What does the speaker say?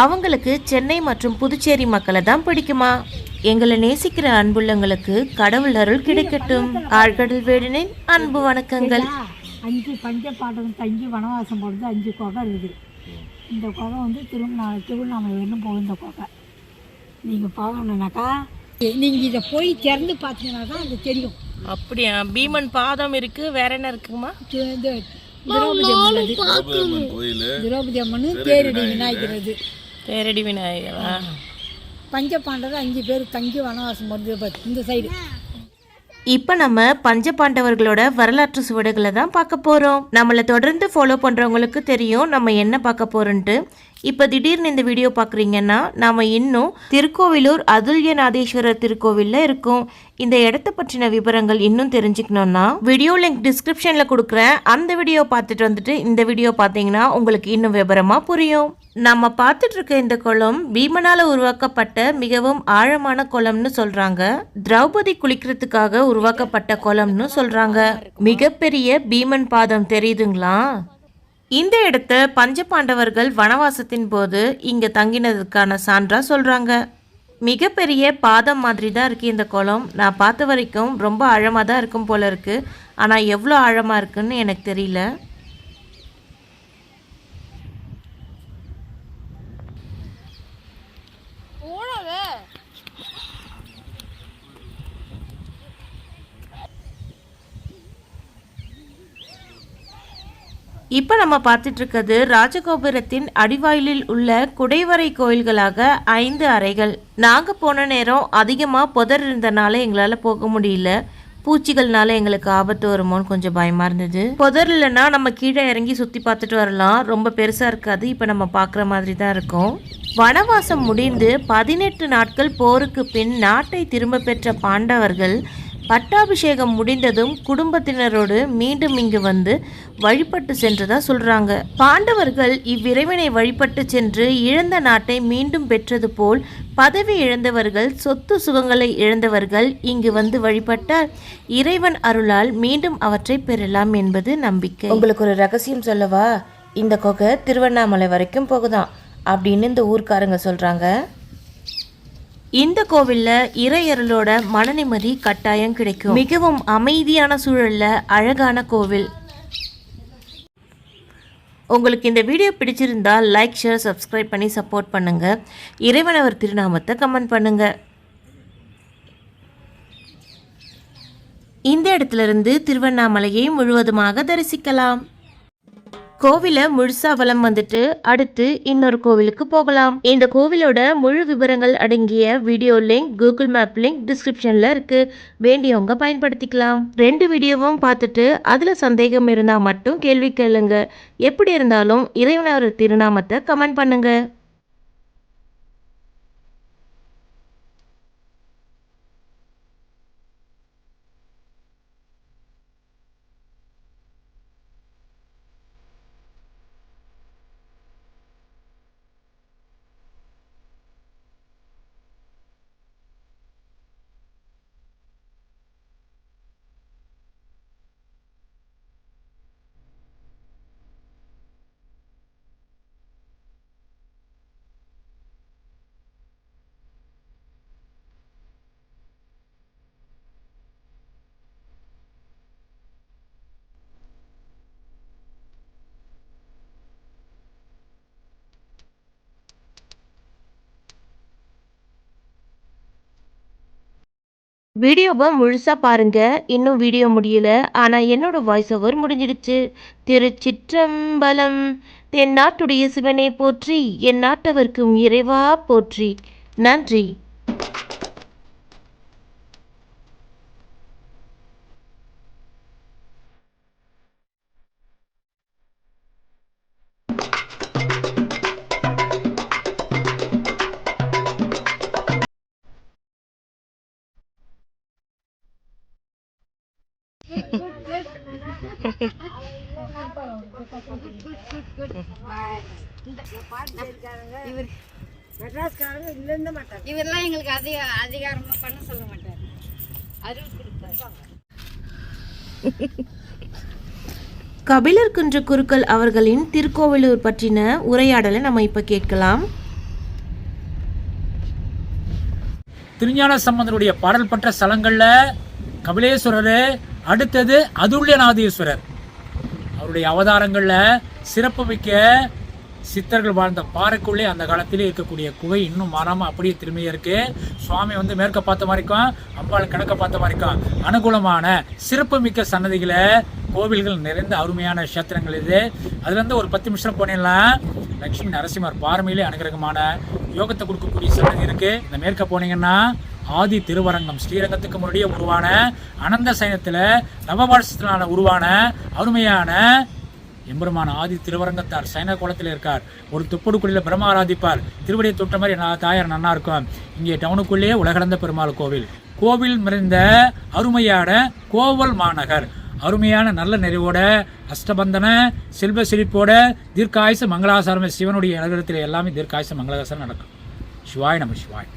அவங்களுக்கு சென்னை மற்றும் புதுச்சேரி மக்களை தான் பிடிக்குமா? எங்களை நேசிக்கிற அன்புள்ளங்களுக்கு கடவுள் அருள் கிடைக்கட்டும். ஆழ்கடல் வேடனின் அன்பு வணக்கங்கள். 5 பஞ்சபாண்டவன் தங்கி வனவாசம் போடுறது 5 குகை இருக்குது. இந்த குகை வந்து திருவண்ணாமலை வரணும் போகும். இந்த குகை நீங்கள் போகணுன்னாக்கா நீங்கள் இதை போய் திறந்து பார்த்தீங்கன்னா தான் அது தெரியும். அப்படியா? பீமன் பாதம் இருக்கு. வேற என்ன இருக்குமா? திரௌபதி அம்மன் தேரடி விநாயகர். தேரடி விநாயகரா? பஞ்சபாண்டவர் 5 பேர் தங்கி வனவாசம் போடுறது இந்த சைடு. இப்போ நம்ம பஞ்ச பாண்டவர்களோட வரலாற்று சுவடுகளை தான் பார்க்க போகிறோம். நம்மளை தொடர்ந்து ஃபாலோ பண்ணுறவங்களுக்கு தெரியும் நம்ம என்ன பார்க்க போகிறோன்ட்டு. இப்போ திடீர்னு இந்த வீடியோ பார்க்குறீங்கன்னா நாம் இன்னும் திருக்கோவிலூர் அதுல்யநாதேஸ்வரர் திருக்கோவிலில் இருக்கோம். இந்த இடத்த பற்றின விவரங்கள் இன்னும் தெரிஞ்சுக்கணுன்னா வீடியோ லிங்க் டிஸ்கிரிப்ஷனில் கொடுக்குறேன். அந்த வீடியோ பார்த்துட்டு வந்துட்டு இந்த வீடியோ பார்த்தீங்கன்னா உங்களுக்கு இன்னும் விவரமாக புரியும். நம்ம பார்த்துட்டு இருக்க இந்த குளம் பீமனால் உருவாக்கப்பட்ட மிகவும் ஆழமான குளம்னு சொல்கிறாங்க. திரௌபதி குளிக்கிறதுக்காக உருவாக்கப்பட்ட குளம்னு சொல்கிறாங்க. மிகப்பெரிய பீமன் பாதம் தெரியுதுங்களா? இந்த இடத்த பஞ்ச பாண்டவர்கள் வனவாசத்தின் போது இங்கே தங்கினதுக்கான சான்றா சொல்கிறாங்க. மிகப்பெரிய பாதம் மாதிரி தான் இருக்குது இந்த குளம். நான் பார்த்த வரைக்கும் ரொம்ப ஆழமாக தான் இருக்கும் போல இருக்குது. ஆனால் எவ்வளோ ஆழமாக இருக்குன்னு எனக்கு தெரியல. இப்போ நம்ம பார்த்துட்டு இருக்கிறது ராஜகோபுரத்தின் அடிவாயிலில் உள்ள குடைவரை கோயில்களாக 5 அறைகள். நாங்கள் போன நேரம் அதிகமாக புதர் இருந்தனால எங்களால் போக முடியல. பூச்சிகள்னால எங்களுக்கு ஆபத்து வருமோன்னு கொஞ்சம் பயமாக இருந்தது. புதர் இல்லைன்னா நம்ம கீழே இறங்கி சுற்றி பார்த்துட்டு வரலாம். ரொம்ப பெருசாக இருக்காது. இப்போ நம்ம பார்க்குற மாதிரி தான் இருக்கும். வனவாசம் முடிந்து 18 நாட்கள் போருக்கு பின் நாட்டை திரும்ப பெற்ற பாண்டவர்கள் பட்டாபிஷேகம் முடிந்ததும் குடும்பத்தினரோடு மீண்டும் இங்கு வந்து வழிபட்டு சென்றதா சொல்றாங்க. பாண்டவர்கள் இவ்விறைவனை வழிபட்டு சென்று இழந்த நாட்டை மீண்டும் பெற்றது போல் பதவி இழந்தவர்கள், சொத்து சுகங்களை இழந்தவர்கள் இங்கு வந்து வழிபட்டால் இறைவன் அருளால் மீண்டும் அவற்றை பெறலாம் என்பது நம்பிக்கை. உங்களுக்கு ஒரு ரகசியம் சொல்லவா? இந்த குகை திருவண்ணாமலை வரைக்கும் போகுதாம் அப்படின்னு இந்த ஊர்க்காரங்க சொல்றாங்க. இந்த கோவில்ல இறையருளோட மனநிம்மதி கட்டாயம் கிடைக்கும். மிகவும் அமைதியான சூழல்ல அழகான கோவில். உங்களுக்கு இந்த வீடியோ பிடிச்சிருந்தா லைக், ஷேர், சப்ஸ்கிரைப் பண்ணி சப்போர்ட் பண்ணுங்க. இறைவனவர் திருநாமத்தை கமெண்ட் பண்ணுங்க. இந்த இடத்துல இருந்து திருவண்ணாமலையை முழுவதுமாக தரிசிக்கலாம். கோவிலை முழுசா வலம் வந்துட்டு அடுத்து இன்னொரு கோவிலுக்கு போகலாம். இந்த கோவிலோட முழு விவரங்கள் அடங்கிய video link, Google map link டிஸ்கிரிப்ஷன்ல இருக்கு. வேண்டியவங்க பயன்படுத்திக்கலாம். 2 வீடியோவும் பார்த்துட்டு அதுல சந்தேகம் இருந்தா மட்டும் கேள்வி கேளுங்க. எப்படி இருந்தாலும் இறைவனவர் திருநாமத்தை கமெண்ட் பண்ணுங்க. வீடியோவை முழுசாக பாருங்க. இன்னும் வீடியோ முடியல, ஆனால் என்னோட வாய்ஸ் ஓவர் முடிஞ்சிடுச்சு. திருச்சிற்றம்பலம். தென்னாட்டுடைய சிவனை போற்றி, என் நாட்டவர்க்கும் இறைவா போற்றி. நன்றி. இவரெல்லாம் எங்களுக்கு அதிகாரமா பண்ண சொல்ல மாட்டார். அறிவு கொடுப்பார். கபிலர் குன்ற குருக்கள் அவர்களின் திருக்கோவிலூர் பற்றின உரையாடலை நம்ம இப்போ கேட்கலாம். திருஞான சம்பந்தருடைய பாடல் பெற்ற ஸ்தலங்களில் கபிலேஸ்வரர், அடுத்தது அதுல்யநாதீஸ்வரர். அவருடைய அவதாரங்களில் சிறப்புமிக்க சித்தர்கள் வாழ்ந்த பாறைக்குள்ளே அந்த காலத்திலே இருக்கக்கூடிய குகை இன்னும் மாறாமல் அப்படியே திரும்பியே இருக்கு. சுவாமி மேற்க பார்த்த மாதிரிக்கும், அம்பாள் கிழக்க பார்த்த மாதிரிக்கும் அனுகூலமான சிறப்புமிக்க சன்னதிகளை, கோவில்கள் நிறைந்த அருமையான கஷேத்திரங்கள் இது. அதுலேருந்து ஒரு 10 நிமிஷம் போனீங்கன்னா லட்சுமி நரசிம்மர் பாரமையிலே அனுகிரகமான யோகத்தை கொடுக்கக்கூடிய சன்னதி இருக்கு. இந்த மேற்க போனீங்கன்னா ஆதி திருவரங்கம், ஸ்ரீரங்கத்துக்கு முன்னாடியே உருவான அனந்த சைனத்தில் நவபாஷத்தினால உருவான அருமையான எம்பெருமான ஆதி திருவரங்கத்தார் சைன கோலத்தில் இருக்கார். ஒரு துப்படுக்குள்ளில் பிரம்ம ஆராதிப்பார். திருவடியை தொட்ட மாதிரி தாயார் நன்னா இருக்கும். இங்கே டவுனுக்குள்ளேயே உலகளந்த பெருமாள் கோவில். கோவில் நிறைந்த அருமையான கோவல் மாநகர், அருமையான நல்ல நிறைவோட அஷ்டபந்தன செல்வ செழிப்போட தீர்க்காயுச மங்களாசாரமே சிவனுடைய இடத்துல எல்லாமே தீர்க்காயுச மங்களாசாரம் நடக்கும். சிவாய் நம சிவாய்.